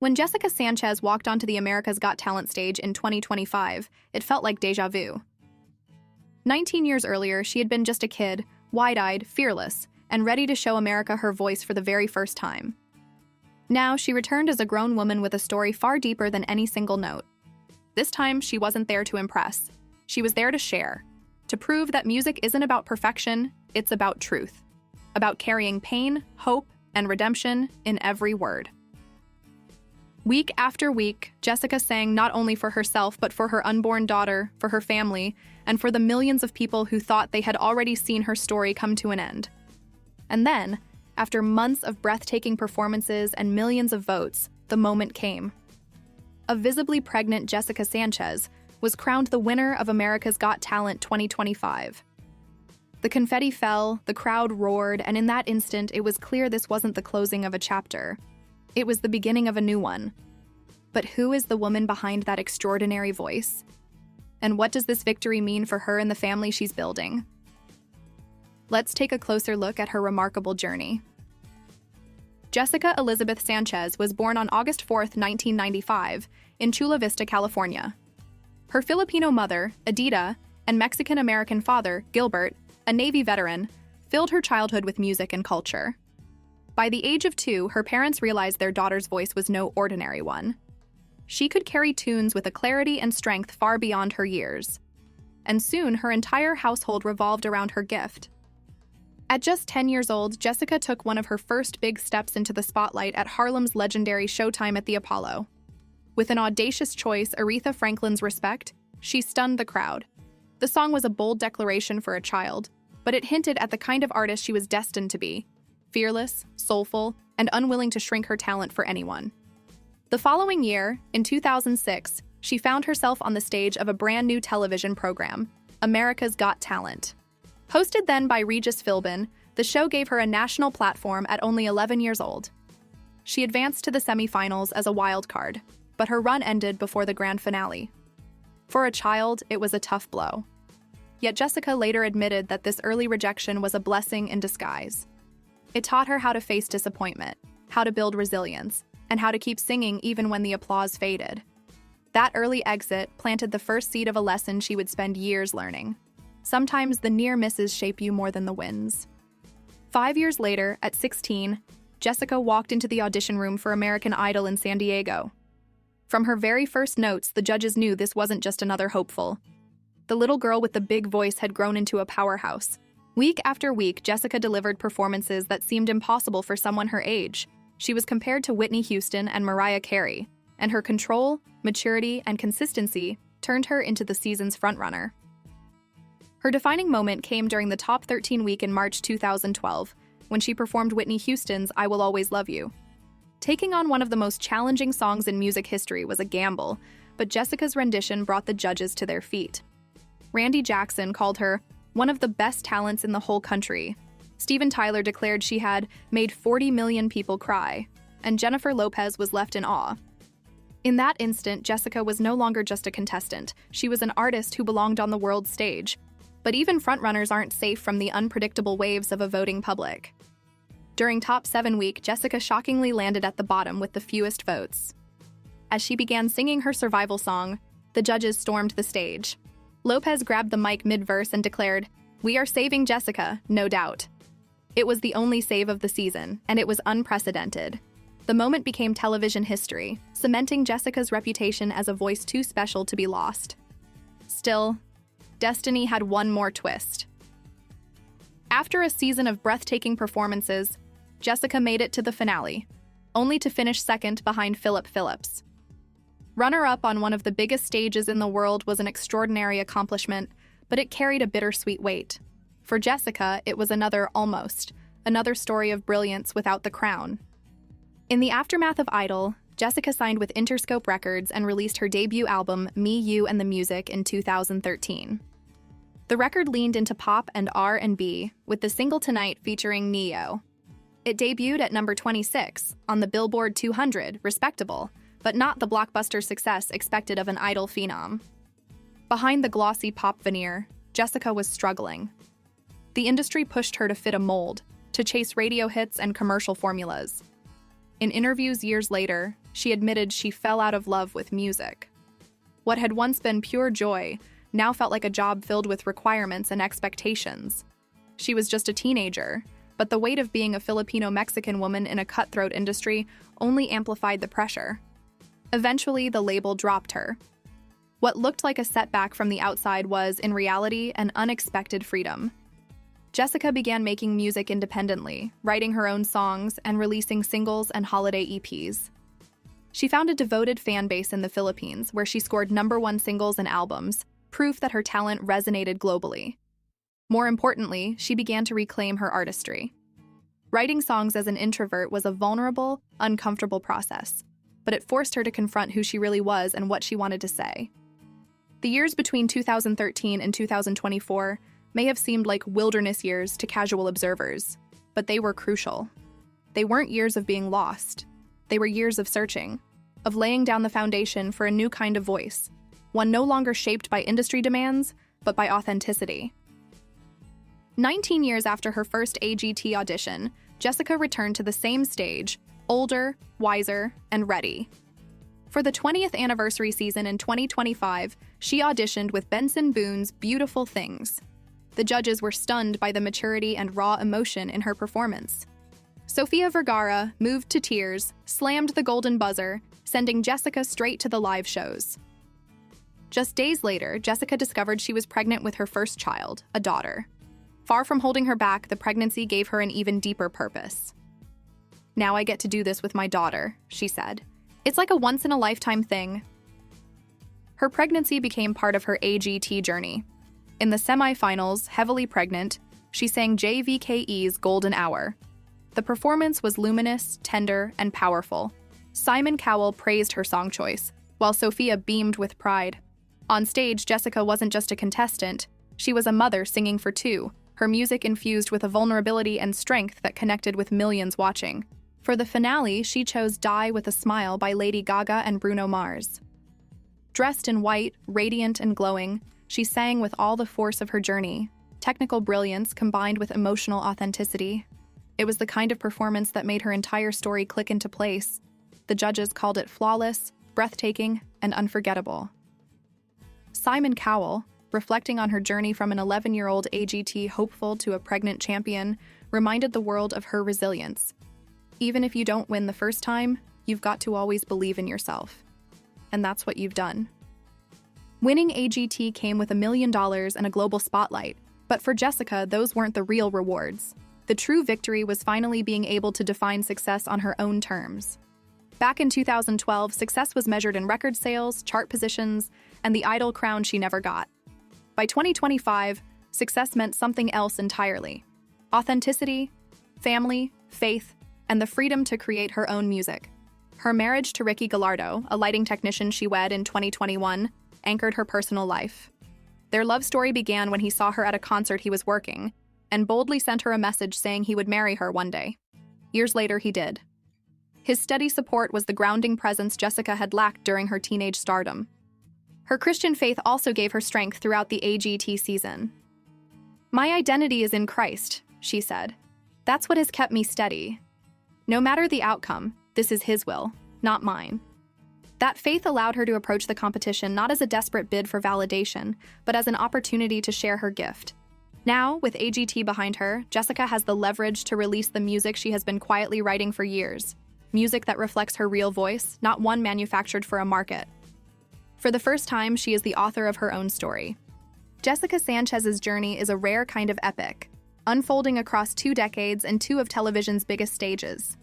When Jessica Sanchez walked onto the America's Got Talent stage in 2025, it felt like déjà vu. 19 years earlier, she had been just a kid, wide-eyed, fearless, and ready to show America her voice for the very first time. Now, she returned as a grown woman with a story far deeper than any single note. This time, she wasn't there to impress. She was there to share, to prove that music isn't about perfection, it's about truth, about carrying pain, hope, and redemption in every word. Week after week, Jessica sang not only for herself but for her unborn daughter, for her family, and for the millions of people who thought they had already seen her story come to an end. And then, after months of breathtaking performances and millions of votes, the moment came. A visibly pregnant Jessica Sanchez was crowned the winner of America's Got Talent 2025. The confetti fell, the crowd roared, and in that instant, it was clear this wasn't the closing of a chapter. It was the beginning of a new one. But who is the woman behind that extraordinary voice? And what does this victory mean for her and the family she's building? Let's take a closer look at her remarkable journey. Jessica Elizabeth Sanchez was born on August 4, 1995, in Chula Vista, California. Her Filipino mother, Edita, and Mexican-American father, Gilbert, a Navy veteran, filled her childhood with music and culture. By the age of 2, her parents realized their daughter's voice was no ordinary one. She could carry tunes with a clarity and strength far beyond her years. And soon, her entire household revolved around her gift. At just 10 years old, Jessica took one of her first big steps into the spotlight at Harlem's legendary Showtime at the Apollo. With an audacious choice, Aretha Franklin's Respect, she stunned the crowd. The song was a bold declaration for a child, but it hinted at the kind of artist she was destined to be: fearless, soulful, and unwilling to shrink her talent for anyone. The following year, in 2006, she found herself on the stage of a brand new television program, America's Got Talent. Hosted then by Regis Philbin, the show gave her a national platform at only 11 years old. She advanced to the semifinals as a wild card, but her run ended before the grand finale. For a child, it was a tough blow. Yet Jessica later admitted that this early rejection was a blessing in disguise. It taught her how to face disappointment, how to build resilience, and how to keep singing even when the applause faded. That early exit planted the first seed of a lesson she would spend years learning. Sometimes the near misses shape you more than the wins. 5 years later, at 16, Jessica walked into the audition room for American Idol in San Diego. From her very first notes, the judges knew this wasn't just another hopeful. The little girl with the big voice had grown into a powerhouse. Week after week, Jessica delivered performances that seemed impossible for someone her age. She was compared to Whitney Houston and Mariah Carey, and her control, maturity, and consistency turned her into the season's frontrunner. Her defining moment came during the Top 13 week in March 2012, when she performed Whitney Houston's I Will Always Love You. Taking on one of the most challenging songs in music history was a gamble, but Jessica's rendition brought the judges to their feet. Randy Jackson called her one of the best talents in the whole country. Steven Tyler declared she had made 40 million people cry, and Jennifer Lopez was left in awe. In that instant, Jessica was no longer just a contestant. She was an artist who belonged on the world stage. But even frontrunners aren't safe from the unpredictable waves of a voting public. During Top 7 week, Jessica shockingly landed at the bottom with the fewest votes. As she began singing her survival song, the judges stormed the stage. Lopez grabbed the mic mid-verse and declared, "We are saving Jessica, no doubt." It was the only save of the season, and it was unprecedented. The moment became television history, cementing Jessica's reputation as a voice too special to be lost. Still, destiny had one more twist. After a season of breathtaking performances, Jessica made it to the finale, only to finish second behind Philip Phillips. Runner-up on one of the biggest stages in the world was an extraordinary accomplishment, but it carried a bittersweet weight. For Jessica, it was another story of brilliance without the crown. In the aftermath of Idol, Jessica signed with Interscope Records and released her debut album, Me, You, and the Music, in 2013. The record leaned into pop and R&B, with the single Tonight featuring Neo. It debuted at number 26 on the Billboard 200, respectable, but not the blockbuster success expected of an Idol phenom. Behind the glossy pop veneer, Jessica was struggling. The industry pushed her to fit a mold, to chase radio hits and commercial formulas. In interviews years later, she admitted she fell out of love with music. What had once been pure joy now felt like a job filled with requirements and expectations. She was just a teenager, but the weight of being a Filipino-Mexican woman in a cutthroat industry only amplified the pressure. Eventually, the label dropped her. What looked like a setback from the outside was, in reality, an unexpected freedom. Jessica began making music independently, writing her own songs and releasing singles and holiday EPs. She found a devoted fan base in the Philippines, where she scored #1 singles and albums, proof that her talent resonated globally. More importantly, she began to reclaim her artistry. Writing songs as an introvert was a vulnerable, uncomfortable process, but it forced her to confront who she really was and what she wanted to say. The years between 2013 and 2024 may have seemed like wilderness years to casual observers, but they were crucial. They weren't years of being lost. They were years of searching, of laying down the foundation for a new kind of voice, one no longer shaped by industry demands, but by authenticity. 19 years after her first AGT audition, Jessica returned to the same stage, older, wiser, and ready. For the 20th anniversary season in 2025, she auditioned with Benson Boone's Beautiful Things. The judges were stunned by the maturity and raw emotion in her performance. Sofia Vergara, moved to tears, slammed the golden buzzer, sending Jessica straight to the live shows. Just days later, Jessica discovered she was pregnant with her first child, a daughter. Far from holding her back, the pregnancy gave her an even deeper purpose. "Now I get to do this with my daughter," she said. "It's like a once-in-a-lifetime thing." Her pregnancy became part of her AGT journey. In the semi-finals, heavily pregnant, she sang JVKE's Golden Hour. The performance was luminous, tender, and powerful. Simon Cowell praised her song choice, while Sophia beamed with pride. On stage, Jessica wasn't just a contestant, she was a mother singing for two, her music infused with a vulnerability and strength that connected with millions watching. For the finale, she chose Die with a Smile by Lady Gaga and Bruno Mars. Dressed in white, radiant and glowing, she sang with all the force of her journey, technical brilliance combined with emotional authenticity. It was the kind of performance that made her entire story click into place. The judges called it flawless, breathtaking, and unforgettable. Simon Cowell, reflecting on her journey from an 11-year-old AGT hopeful to a pregnant champion, reminded the world of her resilience. Even if you don't win the first time, you've got to always believe in yourself. And that's what you've done. Winning AGT came with $1 million and a global spotlight, but for Jessica, those weren't the real rewards. The true victory was finally being able to define success on her own terms. Back in 2012, success was measured in record sales, chart positions, and the idol crown she never got. By 2025, success meant something else entirely. Authenticity, family, faith, and the freedom to create her own music. Her marriage to Ricky Gallardo, a lighting technician she wed in 2021, anchored her personal life. Their love story began when he saw her at a concert he was working, and boldly sent her a message saying he would marry her one day. Years later, he did. His steady support was the grounding presence Jessica had lacked during her teenage stardom. Her Christian faith also gave her strength throughout the AGT season. "My identity is in Christ," she said. "That's what has kept me steady. No matter the outcome, this is His will, not mine." That faith allowed her to approach the competition not as a desperate bid for validation, but as an opportunity to share her gift. Now, with AGT behind her, Jessica has the leverage to release the music she has been quietly writing for years. Music that reflects her real voice, not one manufactured for a market. For the first time, she is the author of her own story. Jessica Sanchez's journey is a rare kind of epic, unfolding across 2 decades and 2 of television's biggest stages.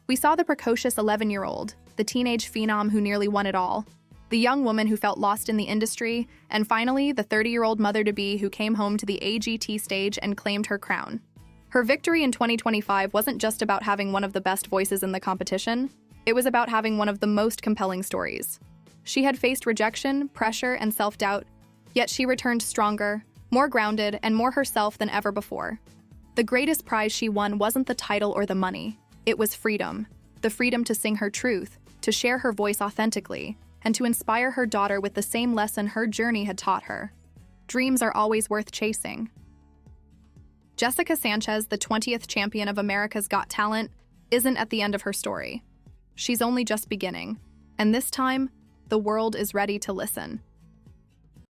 We saw the precocious 11-year-old, the teenage phenom who nearly won it all, the young woman who felt lost in the industry, and finally, the 30-year-old mother-to-be who came home to the AGT stage and claimed her crown. Her victory in 2025 wasn't just about having one of the best voices in the competition, it was about having one of the most compelling stories. She had faced rejection, pressure, and self-doubt, yet she returned stronger, more grounded, and more herself than ever before. The greatest prize she won wasn't the title or the money. It was freedom. The freedom to sing her truth, to share her voice authentically, and to inspire her daughter with the same lesson her journey had taught her. Dreams are always worth chasing. Jessica Sanchez, the 20th champion of America's Got Talent, isn't at the end of her story. She's only just beginning, and this time, the world is ready to listen.